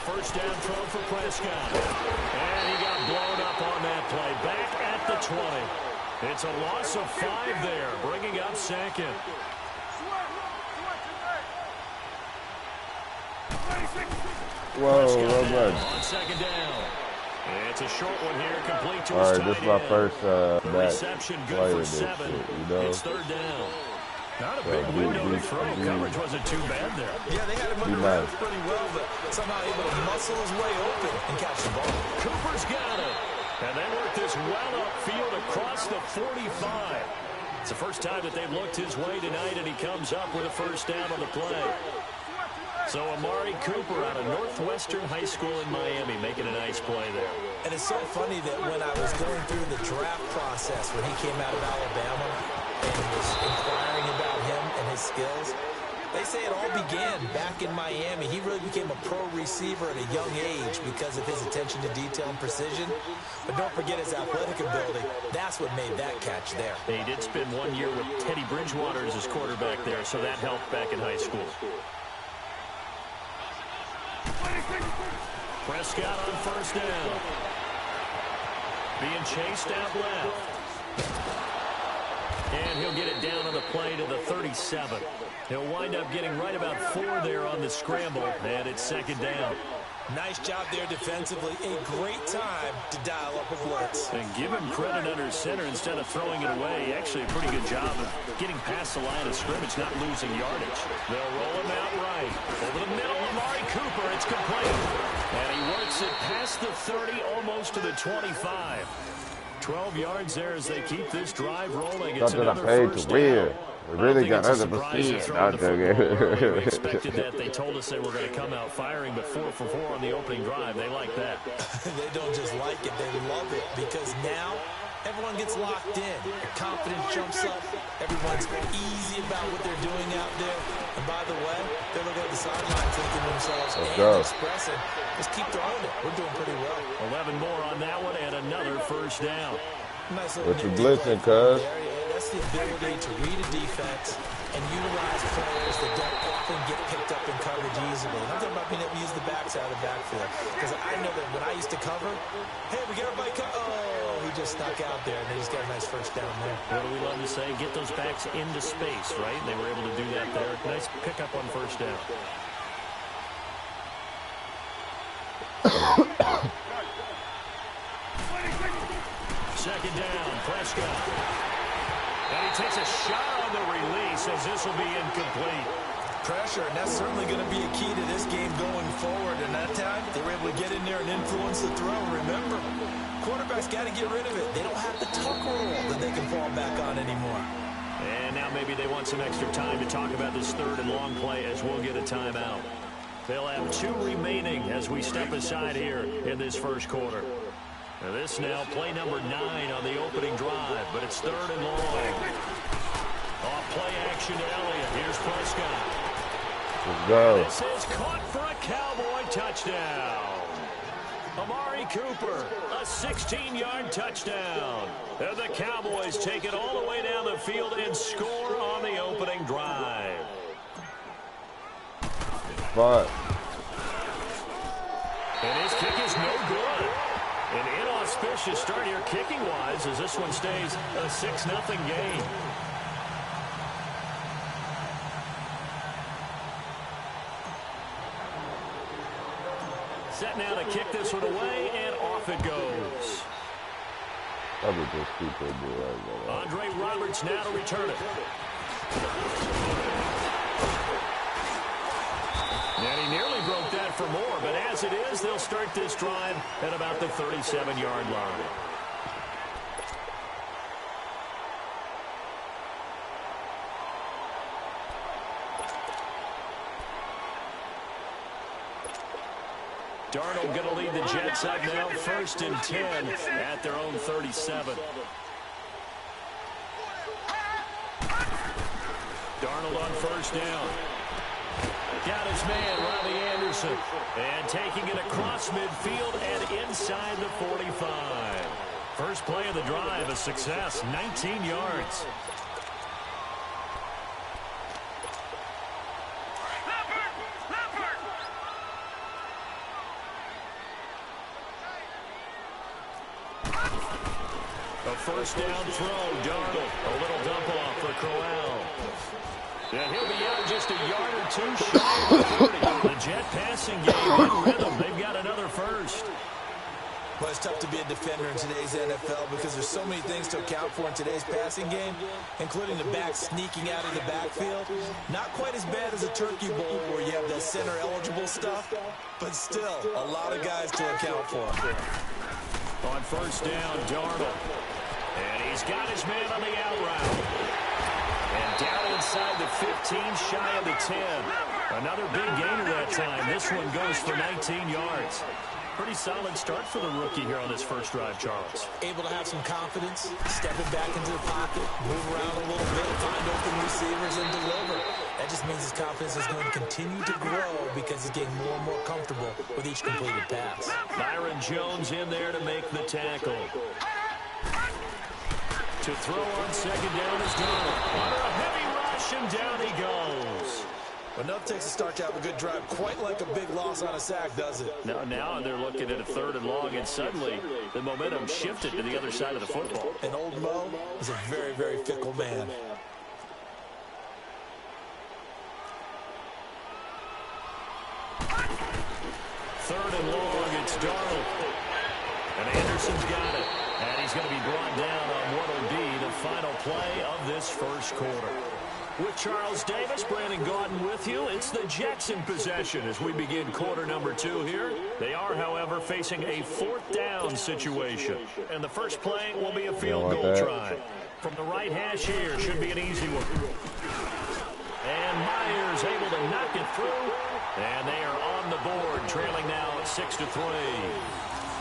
first down throw for Prescott. And he got blown up on that play. Back at the 20. It's a loss of 5 there, bringing up second. Whoa, Robert. On second down. It's a short one here, complete to All his right, this is tight my end. first The back reception good playing for this 7. shit, you know? It's third down. Not a big window to throw. Coverage wasn't too bad there. Yeah, they had him under wraps pretty well, but somehow able to muscle his way open and catch the ball. Cooper's got it. And they work this well upfield across the 45. It's the first time that they've looked his way tonight, and he comes up with a first down on the play. So Amari Cooper out of Northwestern High School in Miami making a nice play there. And it's so funny that when I was going through the draft process when he came out of Alabama and was inquiring about him and his skills, they say it all began back in Miami. He really became a pro receiver at a young age because of his attention to detail and precision. But don't forget his athletic ability. That's what made that catch there. He did spend 1 year with Teddy Bridgewater as his quarterback there, so that helped back in high school. Prescott on first down. Being chased out left. And he'll get it down on the play to the 37. He'll wind up getting right about 4 there on the scramble, and it's second down. Nice job there defensively. A great time to dial up a blitz. And give him credit under center instead of throwing it away. Actually, a pretty good job of getting past the line of scrimmage, not losing yardage. They'll roll him out right. Over the middle, Amari Cooper. It's complete. And he works it past the 30, almost to the 25. 12 yards there as they keep this drive rolling. It's another first down. We really got 100% out there. We expected that. They told us they were going to come out firing, but 4 for 4 on the opening drive. They like that. They don't just like it, they love it, because now everyone gets locked in. The confidence jumps up. Everyone's easy about what they're doing out there. And by the way, they're looking at the sideline thinking to themselves, and expressing, just keep throwing it. We're doing pretty well. 11 more on that one and another first down. Nice. What you blitzing, cuz? That's the ability to read a defense and utilize players that don't often get picked up in coverage easily. I'm talking about being able to use the backside of the backfield. Because I know that when I used to cover, hey, we got everybody oh, he just snuck out there, and they just got a nice first down there. What do we love to say? Get those backs into space, right? They were able to do that there. Nice pickup on first down. Second down, Prescott. And he takes a shot on the release as this will be incomplete. Pressure, and that's certainly going to be a key to this game going forward. And that time, they were able to get in there and influence the throw. Remember, quarterbacks got to get rid of it. They don't have the tuck rule that they can fall back on anymore. And now maybe they want some extra time to talk about this third and long play as we'll get a timeout. They'll have 2 remaining as we step aside here in this first quarter. Now this now play number 9 on the opening drive, but it's third and long. Off play action to Elliott. Here's Prescott. Let's go. This is caught for a Cowboy touchdown. Amari Cooper, a 16-yard touchdown. And the Cowboys take it all the way down the field and score on the opening drive. But And his kick is no good. An inauspicious start here kicking-wise as this one stays a 6-0 game. Set now to kick this one away, and off it goes. I would just keep it right. Andre Roberts now to return it. And he nearly broke that for more, but as it is, they'll start this drive at about the 37-yard line. Darnold going to lead the Jets up now, 1st and 10 at their own 37. Darnold on first down. Got his man, Robbie Anderson. And taking it across midfield and inside the 45. First play of the drive, a success, 19 yards. A first down throw, Darnold. A little dump off for Crowell. And he'll be out just a yard or two shy of 30. The Jet passing game in rhythm. They've got another first. Well, it's tough to be a defender in today's NFL because there's so many things to account for in today's passing game, including the back sneaking out of the backfield. Not quite as bad as a turkey bowl where you have that center-eligible stuff, but still a lot of guys to account for. On first down, Darnold. And he's got his man on the out route. And down inside the 15, shy of the 10. Another big gainer that time. This one goes for 19 yards. Pretty solid start for the rookie here on this first drive, Charles. Able to have some confidence, stepping back into the pocket, move around a little bit, find open receivers, and deliver. That just means his confidence is going to continue to grow because he's getting more and more comfortable with each completed pass. Byron Jones in there to make the tackle. To throw on second down is Donald. Under a heavy rush, and down he goes. Enough takes a start to have a good drive. Quite like a big loss on a sack, does it? Now they're looking at a third and long, and suddenly the momentum shifted to the other side of the football. And old Mo is a very, very fickle man. Third and long, it's Darnold. And Anderson's got it. And he's going to be brought down on what will be the final play of this first quarter. With Charles Davis, Brandon Gaudin with you. It's the Jets in possession as we begin quarter number 2 here. They are, however, facing a fourth down situation. And the first play will be a field goal try. From the right hash here, should be an easy one. And Myers able to knock it through. And they are on the board, trailing now at 6-3.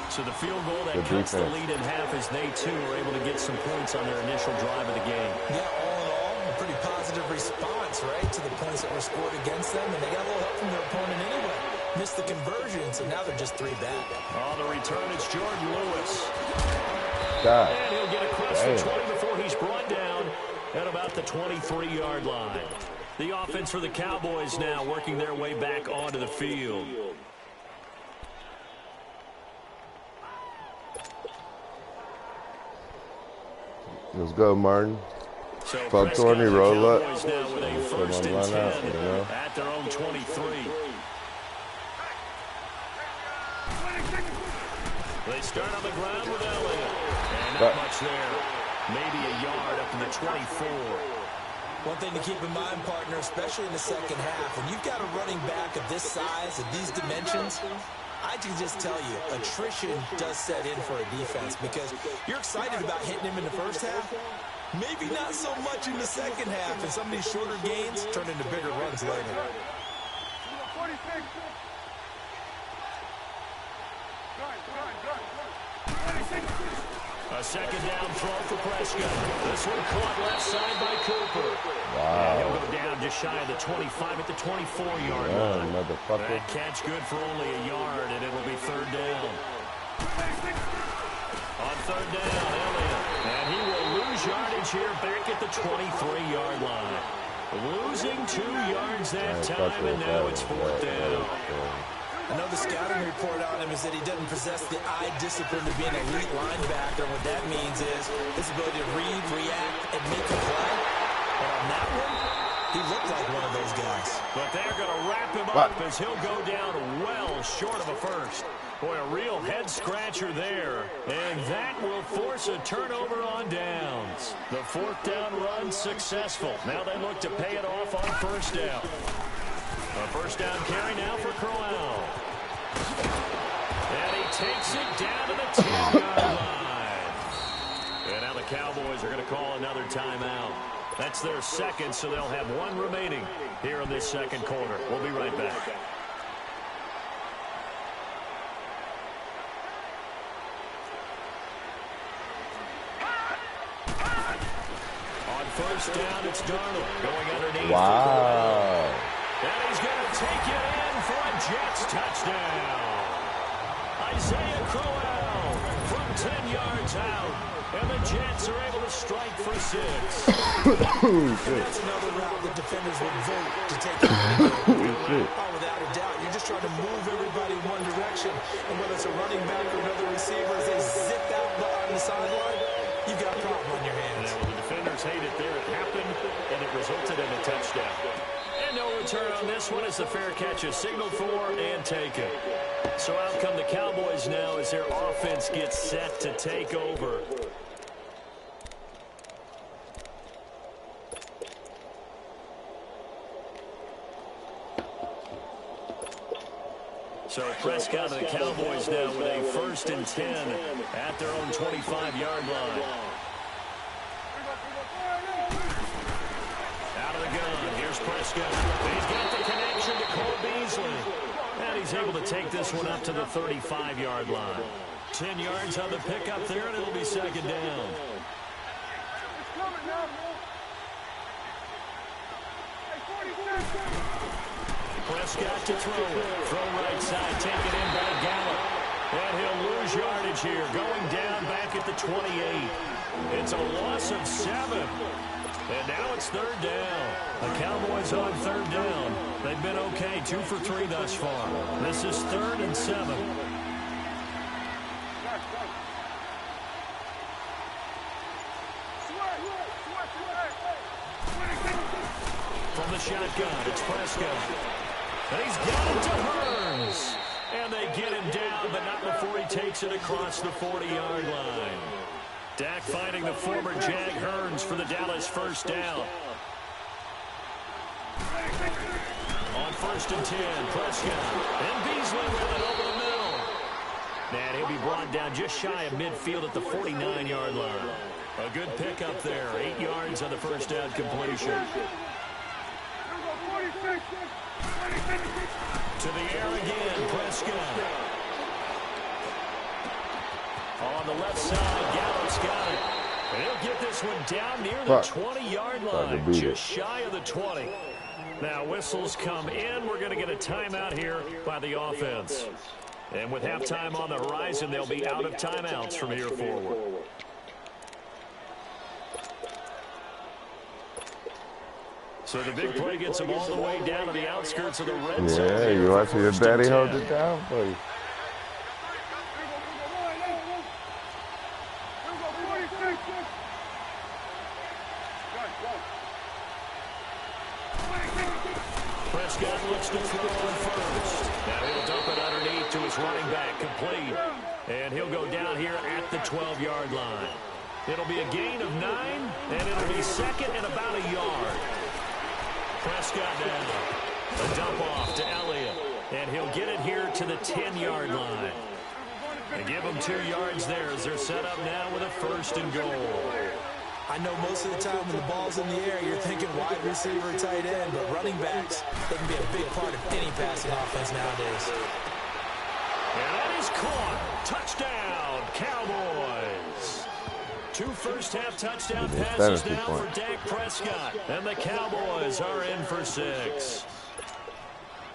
So the field goal that cuts the lead in half as they, too, are able to get some points on their initial drive of the game. Yeah, all in all, a pretty positive response, right, to the points that were scored against them. And they got a little help from their opponent anyway. Missed the conversion, so now they're just 3 back. On the return, it's Jordan Lewis. God. And he'll get across the 20 before he's brought down at about the 23-yard line. The offense for the Cowboys now working their way back onto the field. Let's go, Martin. So Fuck 20, roll up. Now with a first and 10 at their own 23. They start on the ground with Elliott. And not much there. Maybe a yard up to the 24. One thing to keep in mind, partner, especially in the second half, when you've got a running back of this size, of these dimensions, I can just tell you, attrition does set in for a defense because you're excited about hitting him in the first half. Maybe not so much in the second half, and some of these shorter gains turn into bigger runs later. A second down throw for Prescott. This one caught left side by Cooper. Wow. And he'll go down just shy of the 25 at the 24-yard line. Motherfucker. That catch good for only a yard, and it'll be third down. On third down, Elliott. And he will lose yardage here back at the 23-yard line. Losing 2 yards that time, and now it's fourth down. I know the scouting report on him is that he doesn't possess the eye discipline to be an elite linebacker. What that means is his ability to read, react, and make a play. And on that one, he looked like one of those guys. But they're going to wrap him up as he'll go down well short of a first. Boy, a real head-scratcher there. And that will force a turnover on downs. The fourth down run successful. Now they look to pay it off on first down. A first down carry now for Crowell. And he takes it down to the 10-yard line. And now the Cowboys are going to call another timeout. That's their second, so they'll have 1 remaining here in this second quarter. We'll be right back. On first down, it's Darnold going underneath. Wow. And he's going to take it in for a Jets touchdown. Isaiah Crowell from 10 yards out. And the Jets are able to strike for 6. And that's another route the defenders would vote to take it. Oh, without a doubt. You're just trying to move everybody in one direction. And whether it's a running back or another receiver, as they zip out on the the sideline, you've got a problem on your hands. And the defenders hate it there. It happened, and it resulted in a touchdown. And no return on this one as the fair catch is signaled for and taken. So out come the Cowboys now as their offense gets set to take over. So Prescott and the Cowboys now with a 1st and 10 at their own 25-yard line. Out of the gun, here's Prescott. He's got the connection to Cole Beasley. And he's able to take this one up to the 35-yard line. 10 yards on the pickup there, and it'll be 2nd down. Prescott to throw it. Throw right side, taken in by Gallup. And he'll lose yardage here, going down back at the 28. It's a loss of 7. And now it's 3rd down. The Cowboys on 3rd down. They've been okay, 2 for 3 thus far. This is 3rd and 7. From the shotgun, it's Prescott. And he's got it to Hearns. And they get him down, but not before he takes it across the 40-yard line. Dak finding the former Jag Hearns for the Dallas 1st down. On 1st and 10, Prescott. And Beasley with it over the middle. And he'll be brought down just shy of midfield at the 49-yard line. A good pickup there. 8 yards on the 1st down completion. To the air again, Prescott. On the left side, Gallup's got it. And he'll get this one down near the 20-yard line, just shy of the 20. Now whistles come in. We're going to get a timeout here by the offense. And with halftime on the horizon, they'll be out of timeouts from here forward. So the big play gets them all the way down to the outskirts of the red zone. Yeah, you want to see your daddy hold it down for you. Prescott looks to throw on 1st. Now he'll dump it underneath to his running back, complete. And he'll go down here at the 12-yard line. It'll be a gain of 9, and it'll be 2nd and about a yard. Prescott down. A dump off to Elliott. And he'll get it here to the 10-yard line. They give them 2 yards there as they're set up now with a 1st and goal. I know most of the time when the ball's in the air, you're thinking wide receiver, tight end, but running backs, they can be a big part of any passing offense nowadays. And that is caught. Touchdown, Cowboys. 2 first-half touchdown passes now for Dak Prescott. And the Cowboys are in for 6.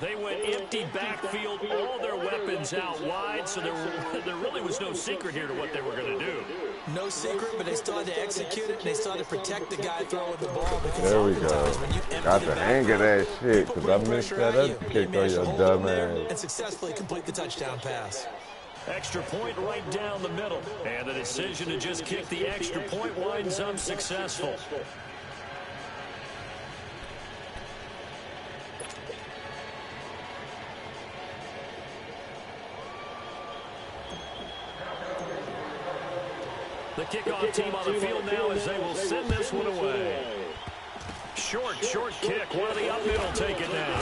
They went empty backfield, all their weapons out wide, so there really was no secret here to what they were going to do. No secret, but they still had to execute it, and they still had to protect the guy throwing the ball. Because there we go. Got the hang of that shit, because I missed that other kick on your dumb ass. And successfully complete the touchdown pass. Extra point right down the middle. And the decision to just kick the extra point winds up successful. The kickoff team on the field now as they will send this one away. Short kick. One of the up middle take it now.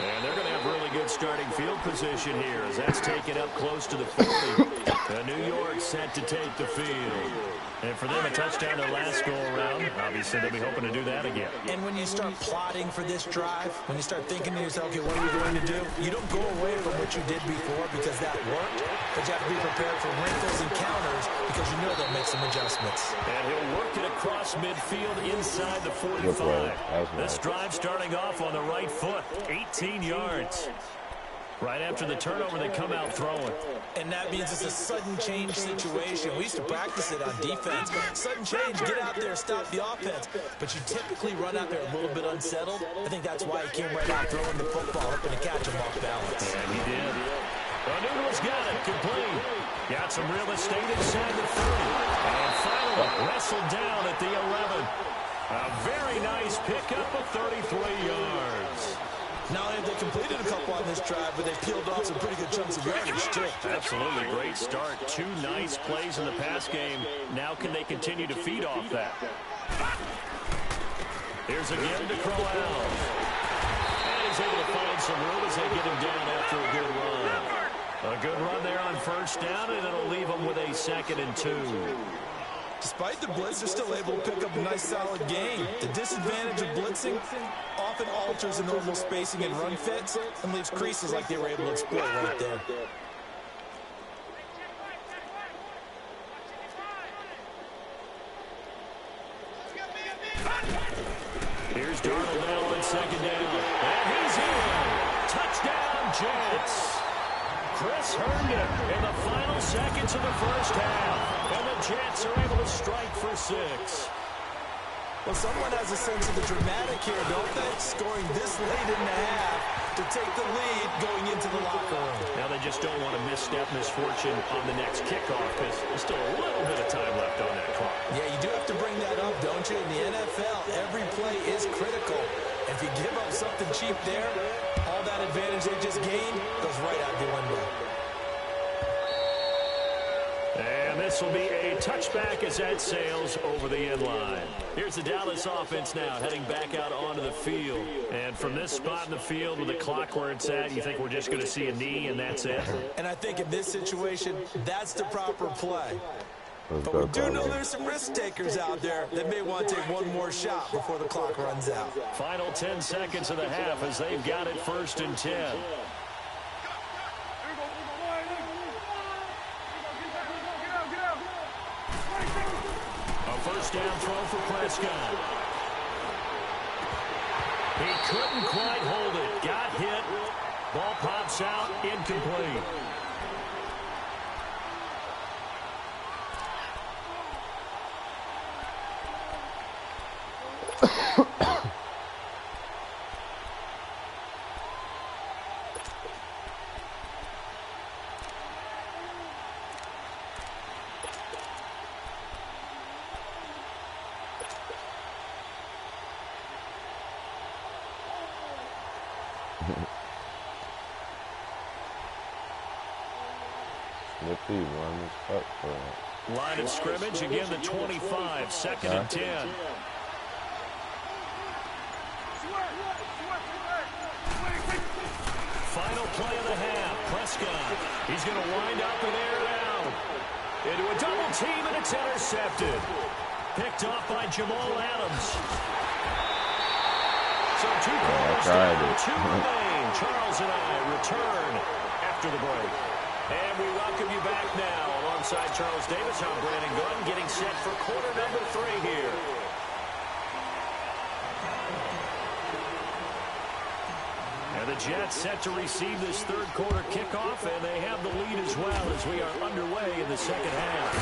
And they're going to have really good starting field position here as that's taken up close to the 40. New York set to take the field. And for them, a touchdown their last go-around. Obviously, they'll be hoping to do that again. And when you start plotting for this drive, when you start thinking to yourself, okay, what are we going to do? You don't go away from what you did before because that worked, but you have to be prepared for wrinkles and counters because you know they'll make some adjustments. And he'll work it across midfield inside the 45. This drive starting off on the right foot, 18 yards. Right after the turnover, they come out throwing. And that means it's a sudden change situation. We used to practice it on defense. Sudden change, get out there, stop the offense. But you typically run out there a little bit unsettled. I think that's why he came right out throwing the football, hoping to catch him off balance. And he did. Newell's got it, complete. Got some real estate inside the 30. whistled down at the 11. A very nice pickup of 33 yards. Not only have they completed a couple on this drive, but they've peeled off some pretty good chunks of yardage, too. Absolutely great start. 2 nice plays in the pass game. Now can they continue to feed off that? Here's again to Crowell. And he's able to find some room as they get him down after a good run. A good run there on first down, and it'll leave them with a 2nd and 2. Despite the blitz, they're still able to pick up a nice, solid gain. The disadvantage of blitzing often alters the normal spacing and run fits and leaves creases like they were able to exploit right there. Here's Darnold now on 2nd down. And he's in. Touchdown, Jets. Chris Herndon in the final seconds of the first half. And the Jets are able to strike for 6. Well, someone has a sense of the dramatic here, don't they? Scoring this late in the half to take the lead going into the locker room. Now they just don't want to misstep misfortune on the next kickoff because there's still a little bit of time left on that clock. Yeah, you do have to bring that up, don't you? In the NFL, every play is critical. If you give up something cheap there, all that advantage they just gained goes right out the window. And this will be a touchback as that sails over the end line. Here's the Dallas offense now heading back out onto the field. And from this spot in the field with the clock where it's at, you think we're just going to see a knee and that's it? And I think in this situation, that's the proper play. But we do know there's some risk takers out there that may want to take one more shot before the clock runs out. Final 10 seconds of the half as they've got it 1st and 10. First down throw for Prescott. He couldn't quite hold it. Got hit. Ball pops out. Incomplete. Line of scrimmage, again the 25, 2nd and 10. Final play of the half, Prescott. He's going to wind up and air it out. Into a double team, and it's intercepted. Picked off by Jamal Adams. So 2 calls down, 2 remain. Charles and I return after the break. And we welcome you back now. Alongside Charles Davis, I'm Brandon Gunn, getting set for quarter number 3 here. And the Jets set to receive this 3rd quarter kickoff, and they have the lead as well as we are underway in the 2nd half.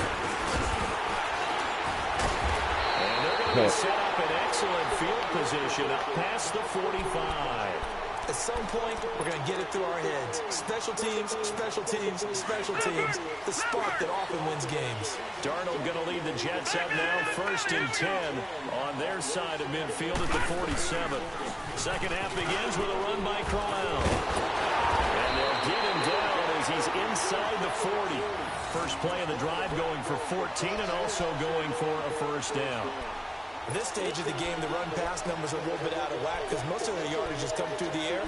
And they're going to be set up in excellent field position up past the 45. At some point, we're going to get it through our heads. Special teams, special teams, special teams. The spark that often wins games. Darnold going to lead the Jets up now, 1st and 10 on their side of midfield at the 47. 2nd half begins with a run by Crowell. And they'll get him down as he's inside the 40. First play of the drive going for 14 and also going for a 1st down. At this stage of the game, the run-pass numbers are a little bit out of whack because most of their yardage has come through the air.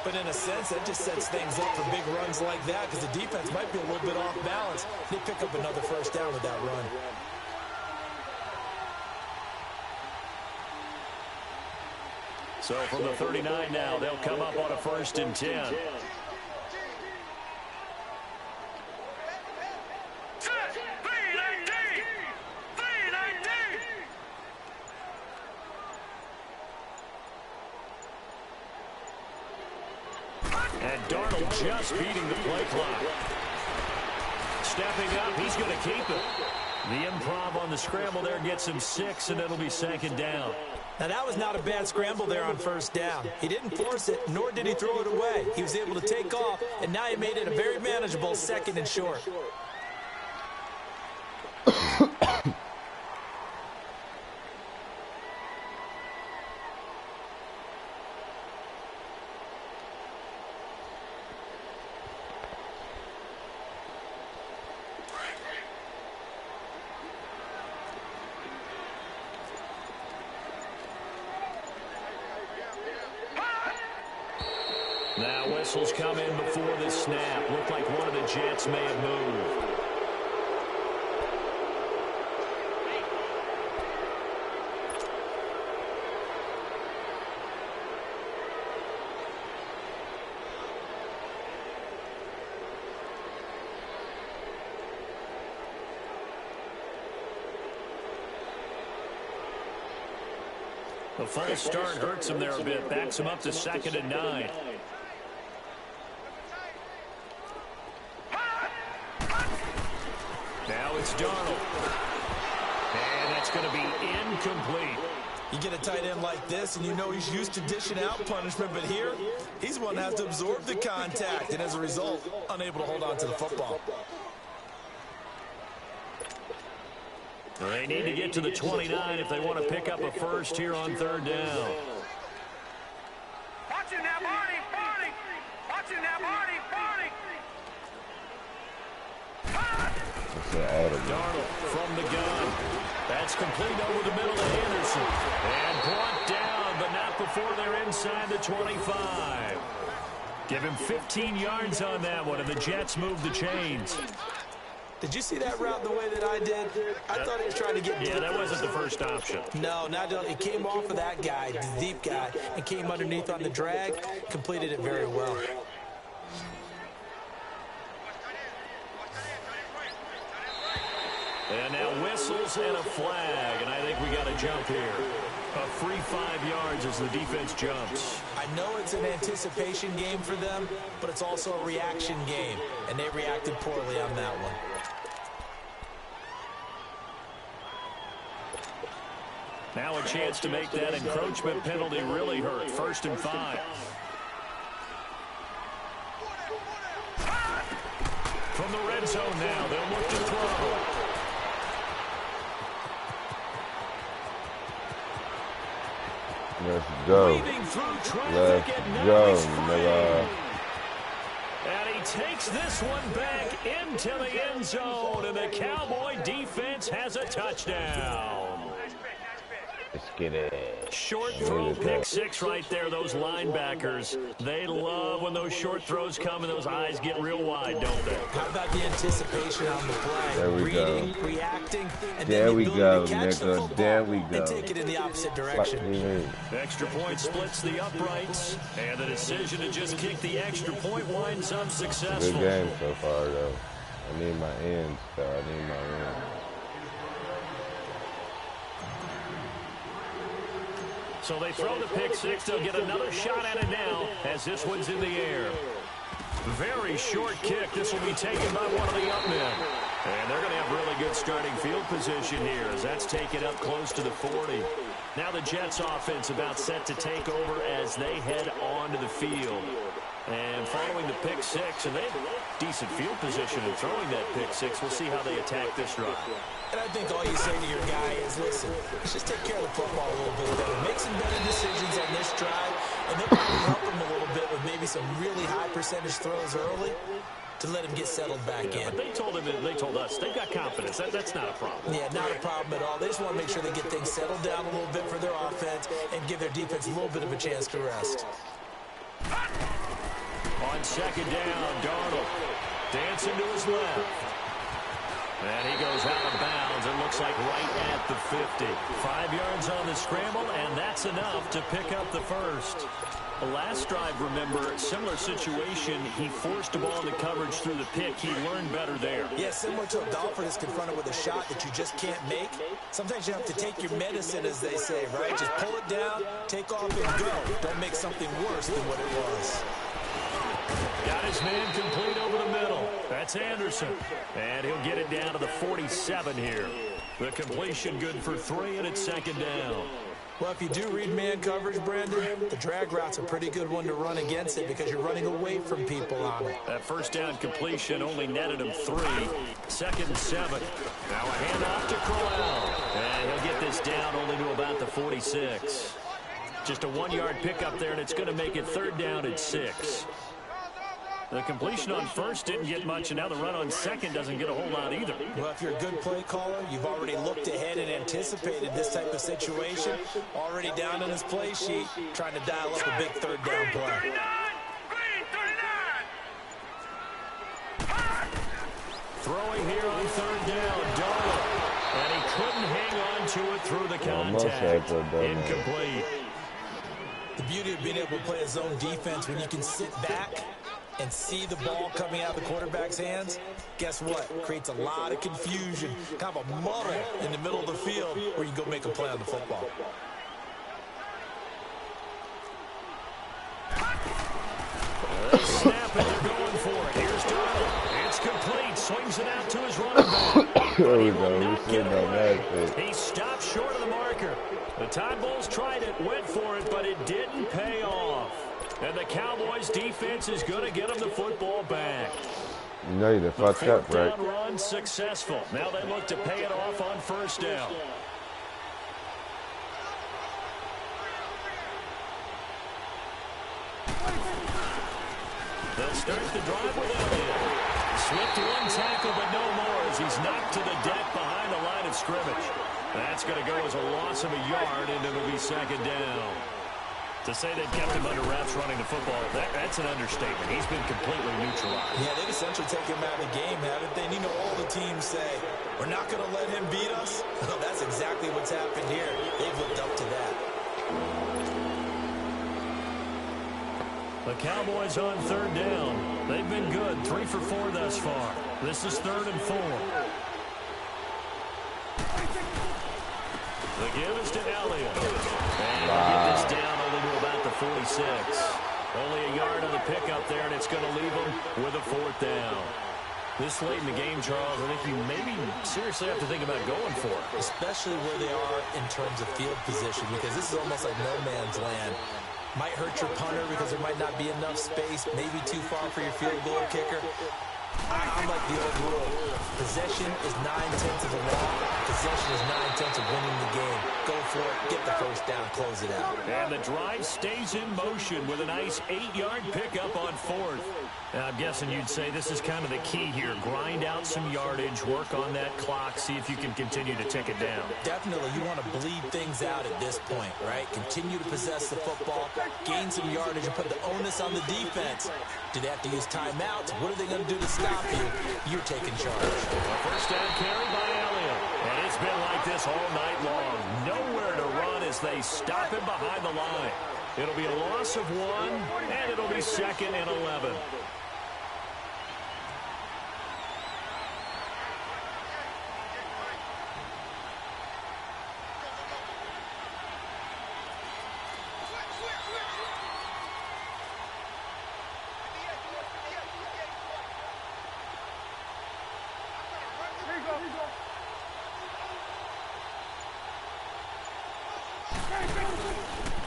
But in a sense, that just sets things up for big runs like that because the defense might be a little bit off balance. They pick up another 1st down with that run. So from the 39 now, they'll come up on a 1st and 10. And Darnold just beating the play clock. Stepping up, he's going to keep it. The improv on the scramble there gets him 6, and it'll be 2nd down. Now, that was not a bad scramble there on 1st down. He didn't force it, nor did he throw it away. He was able to take off, and now he made it a very manageable 2nd and short. whistles come in before this snap. Looked like one of the Jets may have moved. The false start hurts him there a bit. Backs him up to 2nd and 9. Now it's Darnold. And that's going to be incomplete. You get a tight end like this, and you know he's used to dishing out punishment, but here, he's one that has to absorb the contact, and as a result, unable to hold on to the football. They need to get to the 29 if they want to pick up a first here on 3rd down. Watch it now, Barney, Barney. Watch it now, Barney, Barney. Darnold from the gun. That's complete over the middle to Anderson. And brought down, but not before they're inside the 25. Give him 15 yards on that one, and the Jets move the chains. Did you see that route the way that I did? I thought he was trying to get deep. Yeah, that wasn't the first option. No, it came off of that guy, the deep guy, and came underneath on the drag, completed it very well. And now whistles and a flag, and I think we got a jump here. A free 5 yards as the defense jumps. I know it's an anticipation game for them, but it's also a reaction game, and they reacted poorly on that one. Now a chance to make that encroachment penalty really hurt. 1st and 5. From the red zone now, they'll look to throw. Let's go. Let's go, nigga. And he takes this one back into the end zone, and the Cowboy defense has a touchdown. Let's get it. Short throw, pick 6 right there. Those linebackers, they love when those short throws come and those eyes get real wide, don't they? How about the anticipation on the play? There we Reading, go. reacting, and There then we the go, ability to catch the nigga. football There we go. and take it in the opposite direction. Extra point splits the uprights, and the decision to just kick the extra point winds up successful. Good game so far, though. I need my ends, though. I need my ends. So they throw the pick 6. They'll get another shot at it now as this one's in the air. Very short kick. This will be taken by one of the up men. And they're going to have really good starting field position here as that's taken up close to the 40. Now the Jets offense about set to take over as they head onto the field. And following the pick 6, and they have decent field position in throwing that pick 6. We'll see how they attack this drive. And I think all you say to your guy is, listen, let's just take care of the football a little bit better. Make some better decisions on this drive, and they'll probably help him a little bit with maybe some really high percentage throws early to let him get settled back in. But they told us they've got confidence. That's not a problem. Yeah, not a problem at all. They just want to make sure they get things settled down a little bit for their offense and give their defense a little bit of a chance to rest. On 2nd down, Darnold dancing to his left. And he goes out of bounds. It looks like right at the 50. 5 yards on the scramble, and that's enough to pick up the first. The last drive, remember, similar situation. He forced a ball into coverage through the pick. He learned better there. Yeah, similar to a golfer that's confronted with a shot that you just can't make. Sometimes you have to take your medicine, as they say, right? Just pull it down, take off, and go. Don't make something worse than what it was. Got his man complete over the middle. That's Anderson. And he'll get it down to the 47 here. The completion good for 3, and it's 2nd down. Well, if you do read man coverage, Brandon, the drag route's a pretty good one to run against it because you're running away from people on it. That first down completion only netted him 3. 2nd and 7. Now a handoff to Crowell. And he'll get this down only to about the 46. Just a 1-yard pickup there, and it's going to make it 3rd down and 6. The completion on first didn't get much, and now the run on second doesn't get a whole lot either. Well, if you're a good play caller, you've already looked ahead and anticipated this type of situation. Already down on his play sheet, trying to dial up a big 3rd down play. Green, 39! Throwing here on third down, Darnold. And he couldn't hang on to it through the contact. Incomplete. The beauty of being able to play a zone defense when you can sit back and see the ball coming out of the quarterback's hands, guess what? Creates a lot of confusion, kind of a muddle in the middle of the field where you go make a play on the football. They snap it, they're going for it. Here's Darnold. It's complete. Swings it out to his running back. There we go. We're sitting on that shit. He stopped short of the marker. The Tide Bulls tried it, went for it, but it didn't pay off. And the Cowboys defense is going to get them the football back. You know you fucked up, right? Fourth down run successful. Now they look to pay it off on first down. They'll start the drive with Elliott. Slipped one tackle, but no more as he's knocked to the deck behind the line of scrimmage. That's going to go as a loss of a yard, and it'll be second down. To say they've kept him under wraps running the football, that's an understatement. He's been completely neutralized. Yeah, they've essentially taken him out of the game, haven't they? And you know all the teams say, we're not going to let him beat us. Well, that's exactly what's happened here. They've lived up to that. The Cowboys on third down. They've been good, 3 for 4 thus far. This is 3rd and 4. The give is to Elliott. And he'll get this down only to about the 46. Only a yard on the pickup there, and it's going to leave him with a 4th down. This late in the game, Charles, I think you maybe seriously have to think about going for it. Especially where they are in terms of field position, because this is almost like no man's land. Might hurt your punter because there might not be enough space, maybe too far for your field goal kicker. I'm like the old rule. Possession is 9/10 of the law. Possession is 9/10 of winning the game. Go for it, get the first down, close it out. And the drive stays in motion with a nice 8-yard pickup on 4th. Now, I'm guessing you'd say this is kind of the key here. Grind out some yardage, work on that clock, see if you can continue to tick it down. Definitely, you want to bleed things out at this point, right? Continue to possess the football, gain some yardage, and put the onus on the defense. Do they have to use timeouts? What are they going to do to stop you? You're taking charge. A first down carry by Elliott. And it's been like this all night long. Nowhere to run as they stop him behind the line. It'll be a loss of 1, and it'll be 2nd and 11.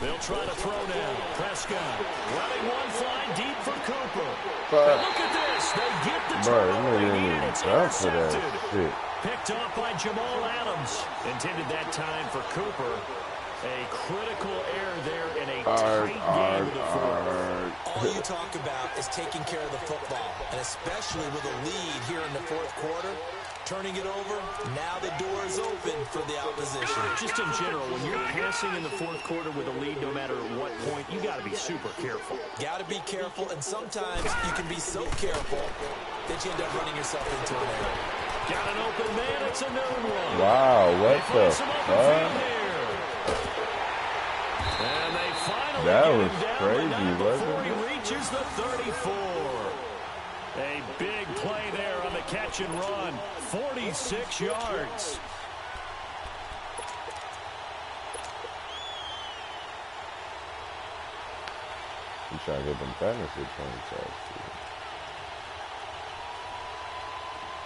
They'll try to throw now. Prescott running one fly deep for Cooper. And look at this. They get the turnover. It's intercepted. Picked off by Jamal Adams. Intended that time for Cooper. A critical error there in a tight game of the fourth. All you talk about is taking care of the football, and especially with a lead here in the 4th quarter. Turning it over, now the door is open for the opposition. Just in general, when you're passing in the 4th quarter with a lead, no matter at what point, you got to be super careful. Got to be careful, and sometimes you can be so careful that you end up running yourself into an error. Got an open man, it's a known one. Wow, what the fuck? And they finally that get was him down crazy, before he wasn't it? reaches the 34. A big play there on the catch and run. 46 yards. I'm trying to get them fantasy points out.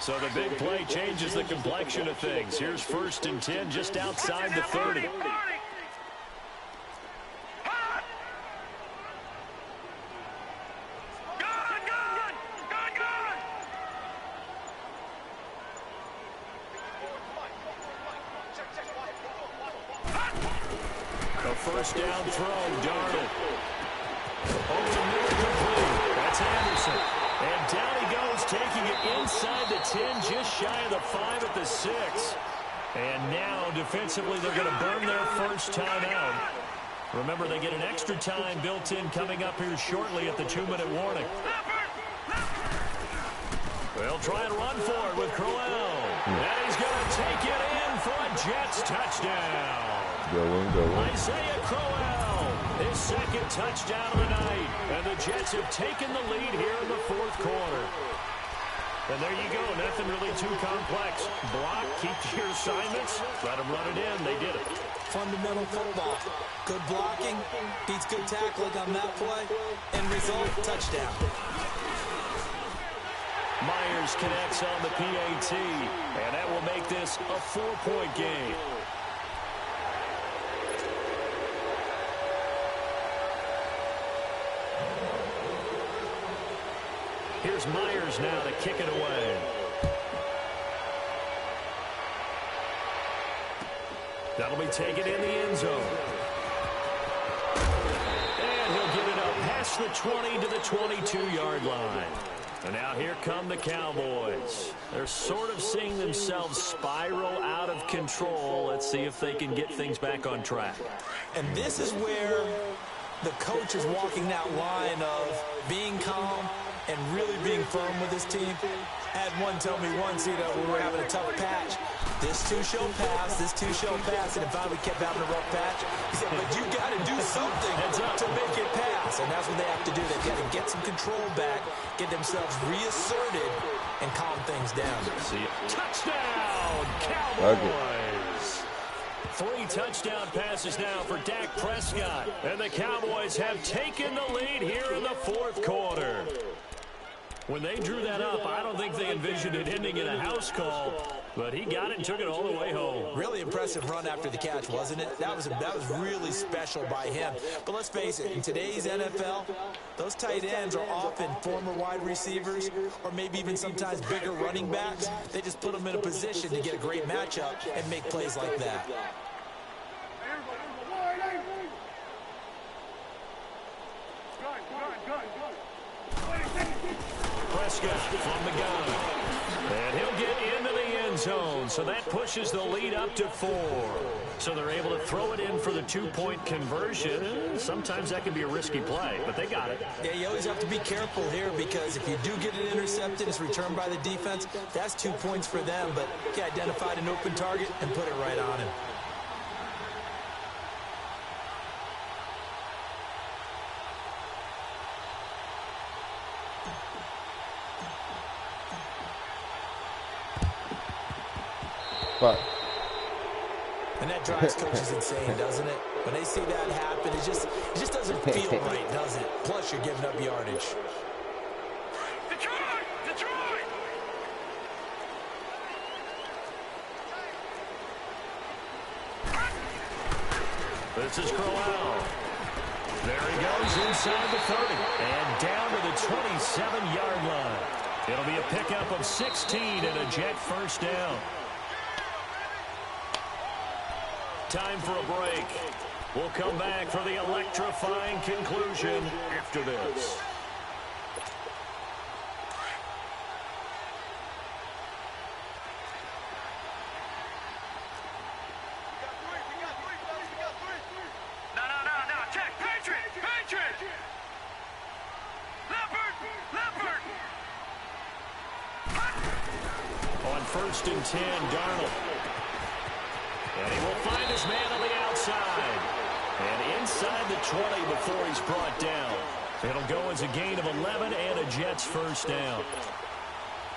So the big play changes the complexion of things. Here's 1st and 10 just outside the 30. First down throw, Darnold. Ultimately complete. That's Anderson. And down he goes, taking it inside the 10, just shy of the 5 at the 6. And now, defensively, they're going to burn their first time out. Remember, they get an extra time built in coming up here shortly at the 2-minute warning. They'll try and run for it with Crowell. And he's going to take it in for a Jets touchdown. Go in. Isaiah Crowell, his second touchdown of the night. And the Jets have taken the lead here in the fourth quarter. And there you go. Nothing really too complex. Block, keep to your assignments, let them run it in. They did it. Fundamental football. Good blocking, beats good tackling on that play. End result, touchdown. Myers connects on the PAT, and that will make this a 4-point game. Here's Myers now to kick it away. That'll be taken in the end zone. And he'll get it up past the 20 to the 22-yard line. And now here come the Cowboys. They're sort of seeing themselves spiral out of control. Let's see if they can get things back on track. And this is where the coach is walking that line of being calm and really being firm with his team. I had one tell me once, we were having a tough patch. This two shall pass, and if we kept having a rough patch, he said, but you got to do something to make it pass. And that's what they have to do. They've got to get some control back, get themselves reasserted, and calm things down. See it. Touchdown, Cowboys! 3 touchdown passes now for Dak Prescott. And the Cowboys have taken the lead here in the fourth quarter. When they drew that up, I don't think they envisioned it ending in a house call, but he got it and took it all the way home. Really impressive run after the catch, wasn't it? That was really special by him. But let's face it, in today's NFL, those tight ends are often former wide receivers or maybe even sometimes bigger running backs. They just put them in a position to get a great matchup and make plays like that. Prescott from the gun. And he'll get into the end zone. So that pushes the lead up to 4. So they're able to throw it in for the 2-point conversion. Sometimes that can be a risky play, but they got it. Yeah, you always have to be careful here because if you do get it intercepted, it's returned by the defense. That's 2 points for them, but he identified an open target and put it right on him. Fuck. And that drives coaches insane, doesn't it? When they see that happen, it just doesn't feel right, does it? Plus, you're giving up yardage. Detroit! This is Crowell. There he goes inside the 30 and down to the 27-yard line. It'll be a pickup of 16 and a Jet first down. Time for a break. We'll come back for the electrifying conclusion after this. No. Check. Patriot. Leopard. On 1st and 10, Darnold. And he will find his man on the outside. And inside the 20 before he's brought down. It'll go as a gain of 11 and a Jets first down.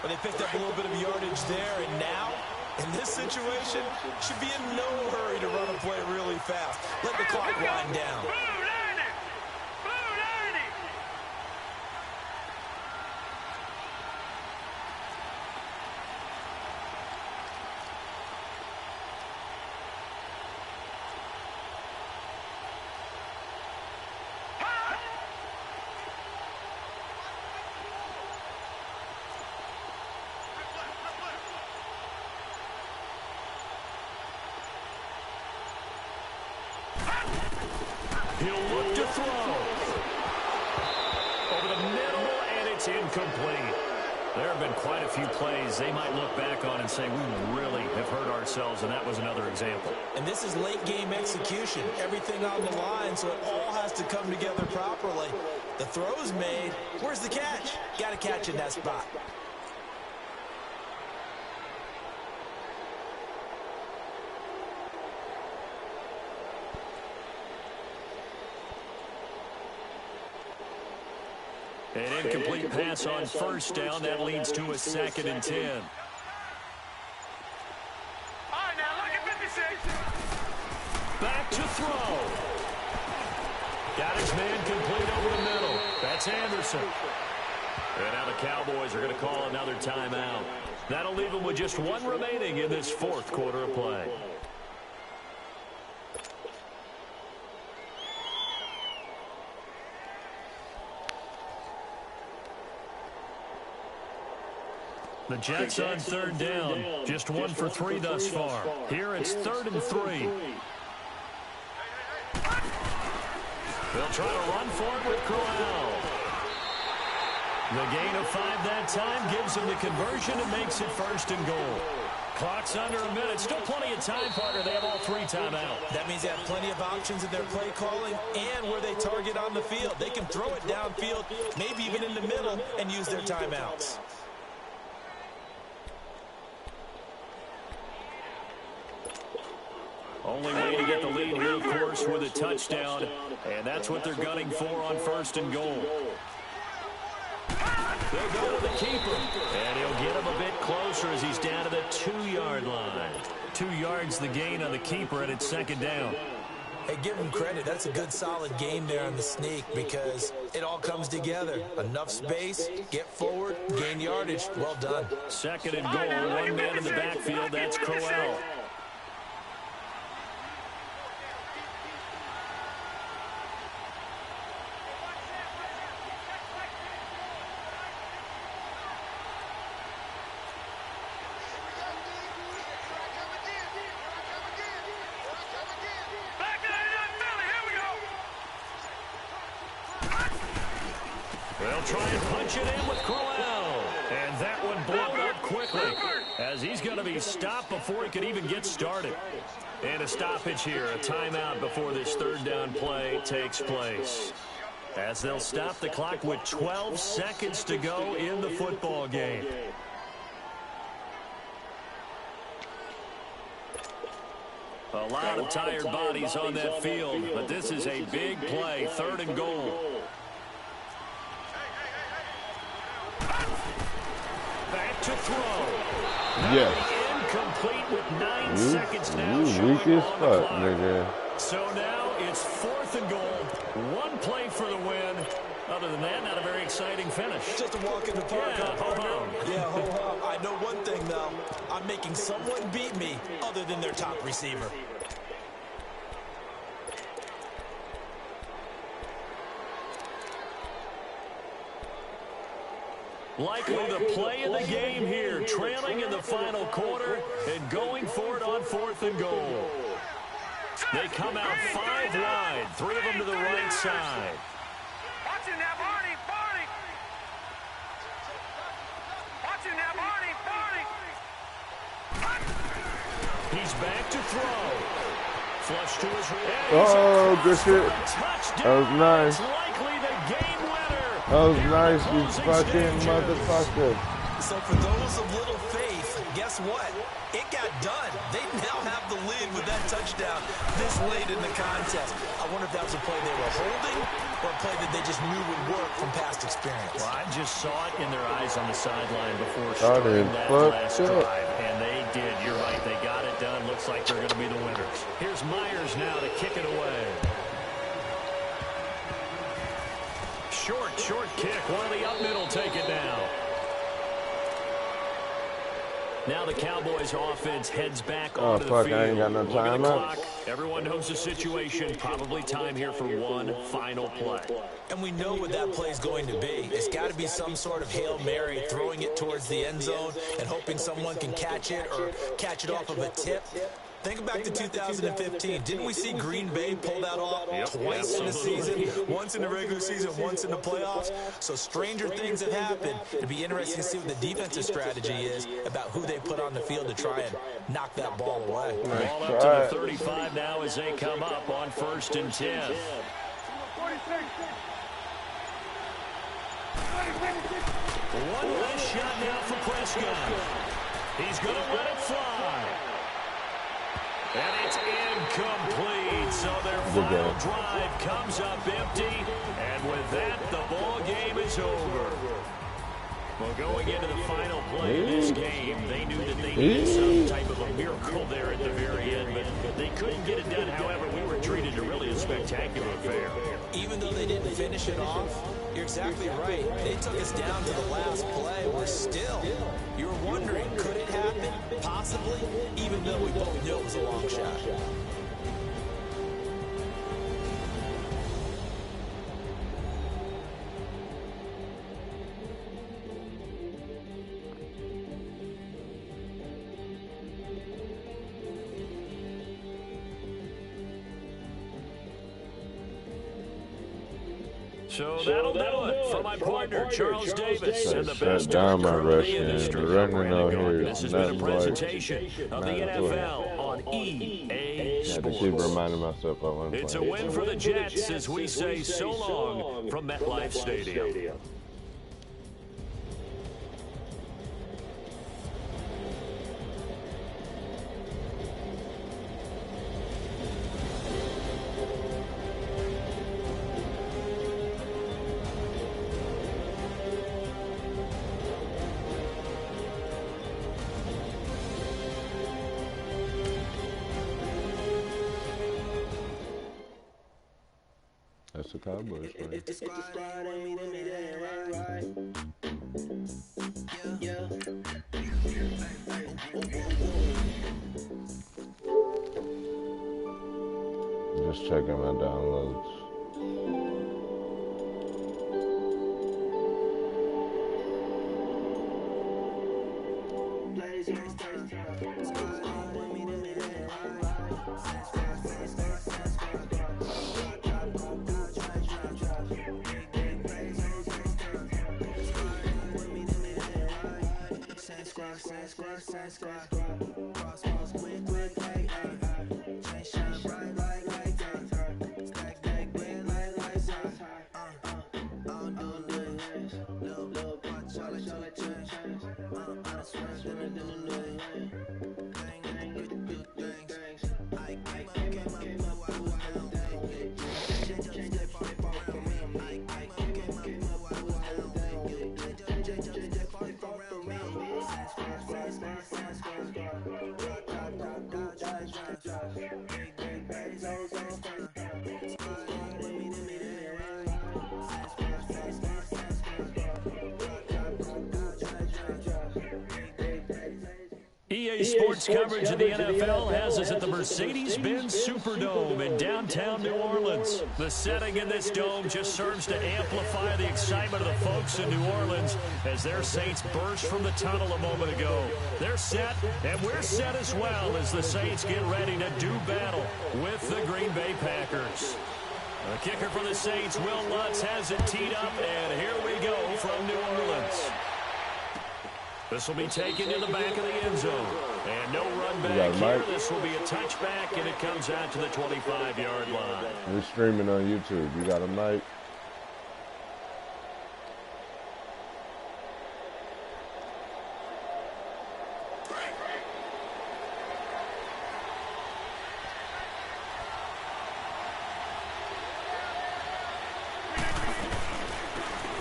But they picked up a little bit of yardage there, and now, in this situation, should be in no hurry to run a play really fast. Let the clock wind down. He'll look to throw. Over the middle, and it's incomplete. There have been quite a few plays they might look back on and say, we really have hurt ourselves, and that was another example. And this is late-game execution. Everything on the line, so it all has to come together properly. The throw's made. Where's the catch? Got to catch in that spot. An incomplete pass on first down. That leads to a 2nd and 10. All right, now look at 56. Back to throw. Got his man complete over the middle. That's Anderson. And now the Cowboys are going to call another timeout. That'll leave them with just 1 remaining in this 4th quarter of play. The Jets on 3rd down. Just 1 for 3 thus far. Here it's 3rd and 3. They'll try to run for it with Crowell. The gain of 5 that time gives them the conversion and makes it 1st and goal. Clock's under a minute. Still plenty of time, partner. They have all 3 timeouts. That means they have plenty of options in their play calling and where they target on the field. They can throw it downfield, maybe even in the middle, and use their timeouts. Only way to get the lead here, of course, with a touchdown. And that's what they're gunning for on 1st and goal. They'll go to the keeper. And he'll get him a bit closer as he's down to the 2-yard line. 2 yards the gain on the keeper, and it's 2nd down. Hey, give him credit. That's a good, solid game there on the sneak because it all comes together. Enough space, get forward, gain yardage. Well done. 2nd and goal. 1 man in the backfield. That's Crowell. They'll try and punch it in with Crowell. And that one blown up quickly as he's going to be stopped before he could even get started. And a stoppage here, a timeout before this 3rd down play takes place. As they'll stop the clock with 12 seconds to go in the football game. A lot of tired bodies on that field, but this is a big play, 3rd and goal. Back to throw. Yes. Incomplete with 9 seconds now. Weak as fuck, nigga. So now it's 4th and goal. 1 play for the win. Other than that, not a very exciting finish. Just a walk in the park, Yeah, ho-hum. Yeah, ho-hum. I know one thing, though. I'm making someone beat me other than their top receiver. Likely the play of the game here, trailing in the final quarter and going for it on 4th and goal. They come out 5 wide, 3 of them to the right side. Watch him now, Barney, Barney. Watch him now, Barney, Barney. He's back to throw. Flush to his right. Oh, good shit. That was nice. It's likely the game winner. That was nice, you fucking motherfucker. So for those of little faith, guess what? It got done. They now have the lead with that touchdown this late in the contest. I wonder if that was a play they were holding or a play that they just knew would work from past experience. Well, I just saw it in their eyes on the sideline before starting that last drive, and they did. You're right. They got it done. Looks like they're going to be the winners. Here's Myers now to kick it away. Short kick. One of the up middle take it down. Now the Cowboys offense heads back onto the field. I ain't got no Look at the time clock. Everyone knows the situation. Probably time here for 1 final play. And we know what that play is going to be. It's got to be some sort of Hail Mary, throwing it towards the end zone and hoping someone can catch it or catch it off of a tip. Think back to 2015. Didn't we see Green Bay pull that off twice in the season? Once in the regular season, once in the playoffs. So stranger things have happened. It'd be interesting to see what the defensive strategy is about who they put on the field to try and knock that ball away. Ball up to the 35 now as they come up on 1st and 10. One last shot now for Prescott. He's going to let it fly. And it's incomplete. So their final drive comes up empty. And with that, the ball game is over. Well, going into the final play of this game, they knew that they needed some type of a miracle there at the very end, but they couldn't get it done. However, we were treated to really a spectacular affair. Even though they didn't finish it off, you're exactly right. They took us down to the last play. We're still, you were wondering, could it happen? Possibly, even though we both knew it was a long shot. So that'll do it for my partner, Charles Davis, and the best down my rush in the industry. running out here. This has been a presentation of the NFL on EA I had to Sports. keep reminding myself I wasn't It's a playing. win for the Jets as we say so long from MetLife Stadium. That's the Cowboys, man. If the squad ain't with me, then right. Yeah. Just checking my downloads. EA Sports coverage of the NFL has us at the Mercedes-Benz Superdome in downtown New Orleans. The setting in this dome just serves to amplify the excitement of the folks in New Orleans as their Saints burst from the tunnel a moment ago. They're set, and we're set as well as the Saints get ready to do battle with the Green Bay Packers. The kicker for the Saints, Will Lutz, has it teed up, and here we go from New Orleans. This will be taken to the back of the end zone. And no run back here. This will be a touchback, and it comes out to the 25-yard line. We're streaming on YouTube. You got a mic?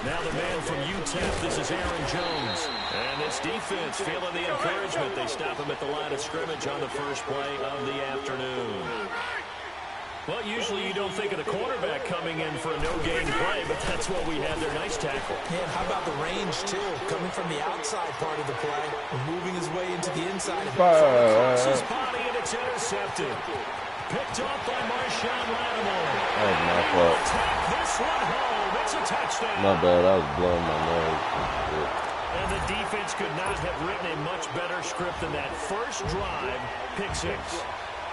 Now the man from UTEP, this is Aaron Jones. And this defense feeling the encouragement. They stop him at the line of scrimmage on the first play of the afternoon. Well, usually you don't think of the quarterback coming in for a no-gain play, but that's what we had there. Nice tackle. Yeah, how about the range, too? Coming from the outside part of the play, moving his way into the inside. Across his body, and it's intercepted. Picked off by Marshawn Lattimore. That was my fault. Take this one home. It's a touchdown. My bad. I was blowing my nose. And the defense could not have written a much better script than that. First drive, pick six.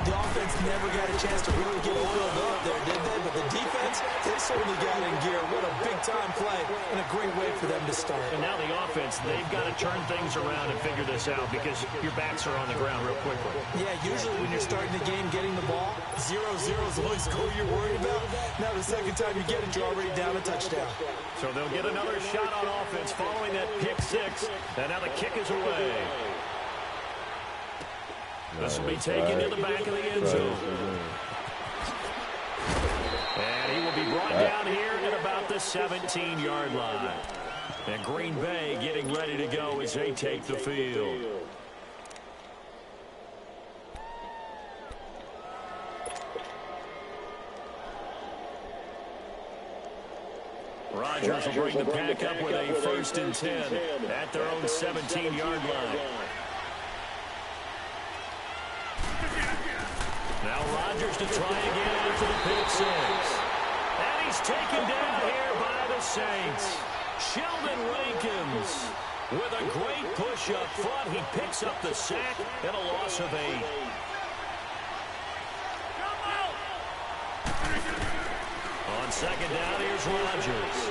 The offense never got a chance to really get oiled up there, did they? But the defense, they certainly got in gear. What a big-time play and a great way for them to start. And now the offense, they've got to turn things around and figure this out because your backs are on the ground real quickly. Yeah, usually when you're starting the game, getting the ball, 0-0 is the only score you're worried about. Now the second time you get it, you're already down a touchdown. So they'll get another shot on offense following that pick six. And now the kick is away. This will be taken to the back of the end zone. And he will be brought down here at about the 17-yard line. And Green Bay getting ready to go as they take the field. Rodgers will bring the pack up with a 1st and 10 at their own 17-yard line. Now Rodgers to try again after the pick 6. And he's taken down here by the Saints. Sheldon Rankins with a great push up front. He picks up the sack and a loss of 8. On 2nd down, here's Rodgers.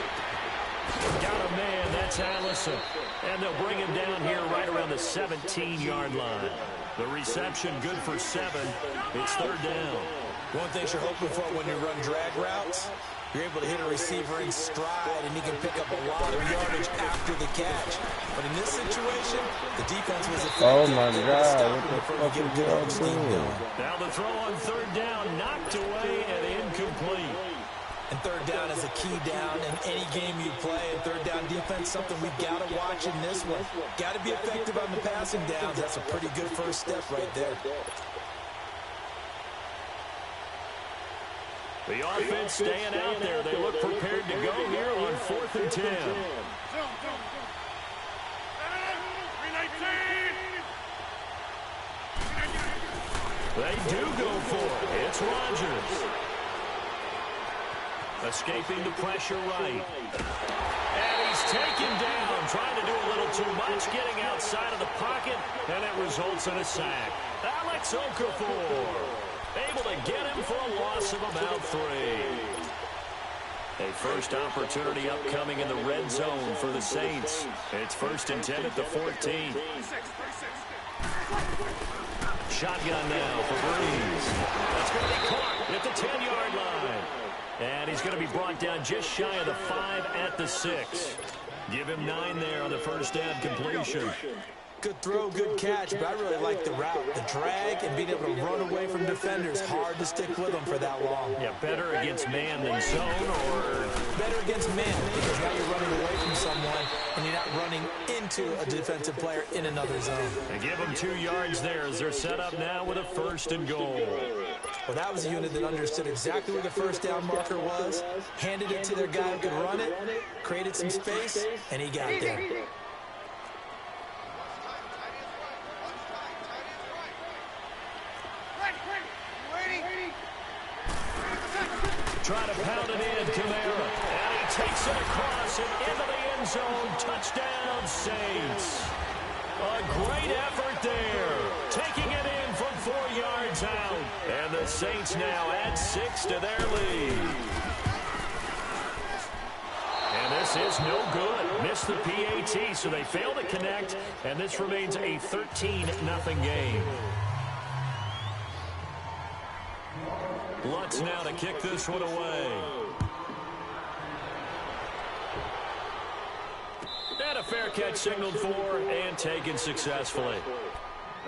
Got a man, that's Allison. And they'll bring him down here right around the 17-yard line. The reception good for 7. It's 3rd down. One thing you're hoping for when you run drag routes, you're able to hit a receiver in stride, and he can pick up a lot of yardage after the catch. But in this situation, the defense was effective. Oh, my God. What the fuck is y'all doing? Now the throw on 3rd down, knocked away and incomplete. And 3rd down is a key down in any game you play. And 3rd down defense, something we've got to watch in this one. Got to be effective on the passing downs. That's a pretty good first step right there. The offense staying out there. They look prepared to go here on 4th and 10. They do go for it. It's Rodgers. Escaping the pressure right. And he's taken down, trying to do a little too much, getting outside of the pocket, and it results in a sack. Alex Okafor able to get him for a loss of about 3. A first opportunity upcoming in the red zone for the Saints. It's 1st and 10 at the 14. Shotgun now for Breeze. That's going to be caught at the 10-yard line. And he's going to be brought down just shy of the 5 at the 6. Give him 9 there on the first down completion. Good throw, good catch, but I really like the route. The drag and being able to run away from defenders. Hard to stick with them for that long. Yeah, better against man than zone, or? Better against man, because now you're running away from someone and you're not running into a defensive player in another zone. They give them 2 yards there as they're set up now with a 1st and goal. Well, that was a unit that understood exactly where the first down marker was, handed it to their guy who could run it, created some space, and he got there. Try to pound it in, Kamara. And he takes it across and into the end zone. Touchdown, Saints. A great effort there. Taking it in from 4 yards out. And the Saints now add 6 to their lead. And this is no good. Missed the PAT, so they fail to connect. And this remains a 13-0 game. Lutz now to kick this one away. And a fair catch signaled for and taken successfully.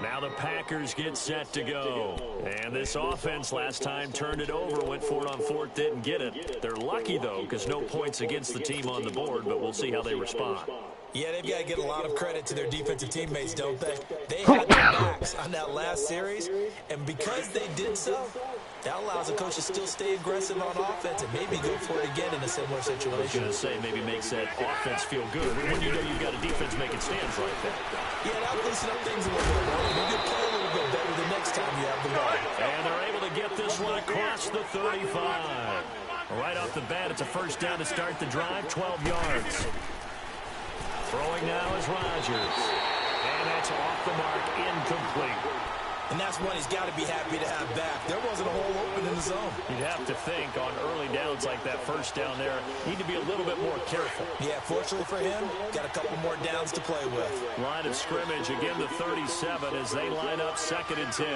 Now the Packers get set to go. And this offense last time turned it over, went for it on 4th, didn't get it. They're lucky, though, because no points against the team on the board, but we'll see how they respond. Yeah, they've got to get a lot of credit to their defensive teammates, don't they? They had their backs on that last series, and because they did so, that allows the coach to still stay aggressive on offense and maybe go for it again in a similar situation. I was going to say maybe makes that offense feel good when you know you've got a defense making stands right there. Yeah, that'll loosen up things a little bit more. Maybe you'll play a little bit better the next time you have the ball. And they're able to get this one across the 35. Right off the bat, it's a first down to start the drive, 12 yards. Throwing now is Rodgers. And that's off the mark, incomplete. And that's one he's got to be happy to have back. There wasn't a hole open in the zone. You'd have to think on early downs like that first down there, need to be a little bit more careful. Yeah, fortunately for him, got a couple more downs to play with. Line of scrimmage, again the 37 as they line up 2nd and 10.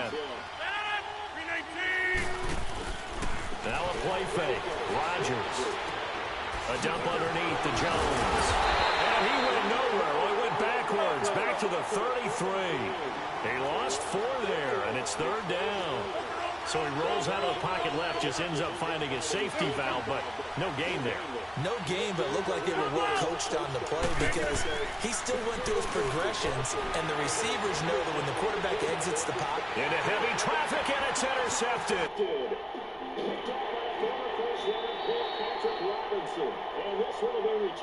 Now a play fake. Rodgers. A dump underneath to Jones. And he went nowhere. Well, he went backwards. backwards, back to the 33. They lost 4 there, and it's 3rd down. So he rolls out of the pocket left, just ends up finding a safety valve, but no gain there. No gain, but it looked like they were well coached on the play because he still went through his progressions, and the receivers know that when the quarterback exits the pocket. Into heavy traffic, and it's intercepted. And this will be returned.